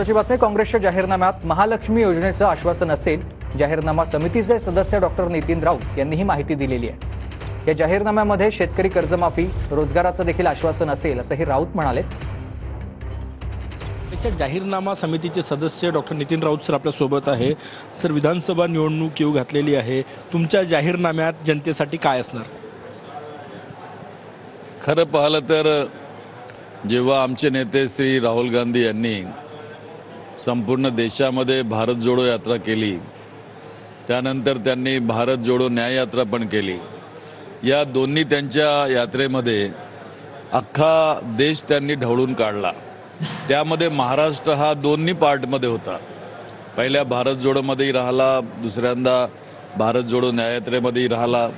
महत्त्वाची बातमी, काँग्रेसच्या जाहीरनाम्यात महालक्ष्मी योजनेचं आश्वासन असेल। जाहीरनामा समितीचे सदस्य डॉक्टर नितीन राऊत यांनी ही माहिती दिलेली आहे। या जाहीरनाम्यामध्ये शेतकरी कर्जमाफी, रोजगाराचं देखील आश्वासन असेल असंही राऊत म्हणाले। जाहीरनामा समितीचे सदस्य डॉक्टर नितीन राऊत सर आपल्या सोबत आहे। सर, विधानसभा निवडणूक येऊ घातलेली आहे, तुमच्या जाहीरनाम्यात जनतेसाठी काय असणार? खरं पाहिलं तर जेव्हा आमचे नेते श्री राहुल गांधी यांनी संपूर्ण देशामध्ये भारत जोडो यात्रा केली, त्यानंतर त्यांनी भारत जोडो न्याय यात्रा पण केली। या दोन्ही त्यांच्या यात्रेमध्ये अख्खा देश त्यांनी ढवळून काढला। त्यामध्ये महाराष्ट्र हा दोन्ही पार्टमध्ये होता। पहिल्या भारत जोडोमध्येही राहिला, दुसऱ्यांदा भारत जोडो न्याय यात्रेमध्येही राहिला।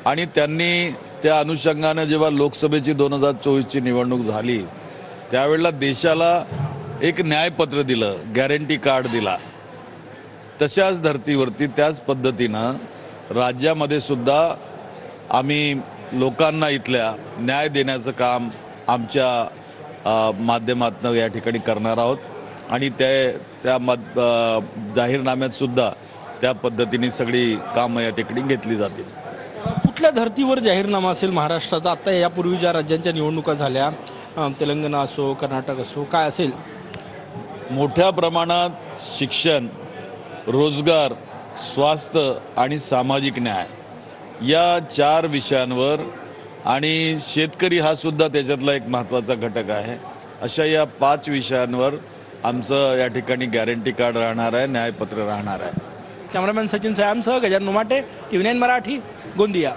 आणि त्यांनी त्या अनुषंगाने जेव्हा लोकसभेची 2024ची निवडणूक झाली, त्यावेळेला देशाला एक न्यायपत्र दिलं, गॅरंटी कार्ड दिला। तशाच धर्तीवरती त्याच पद्धतीनं राज्यामध्ये सुद्धा आम्ही लोकांना इथल्या न्याय देण्याचं काम आमच्या माध्यमातून या ठिकाणी करणार आहोत। आणि त्या जाहीरनाम्यात सुद्धा त्या पद्धतीने सगळी कामं या ठिकाणी घेतली जातील। कुठल्या धर्तीवर जाहीरनामा असेल महाराष्ट्राचा? आता यापूर्वी ज्या राज्यांच्या निवडणुका झाल्या, तेलंगणा असो, कर्नाटक असो, काय असेल? मोठ्या प्रमाणात शिक्षण, रोजगार, स्वास्थ्य आणि सामाजिक न्याय या 4 विषयांवर, आणि शेतकरी हा सुद्धा त्याच्यातला एक महत्त्वाचा घटक आहे। अशा या 5 विषयांवर आमचं या ठिकाणी गॅरंटी कार्ड राहणार आहे, न्यायपत्र राहणार आहे। कॅमेरामॅन सचिन सयामसह गजानन उमाटे, TV9 मराठी, गोंदिया।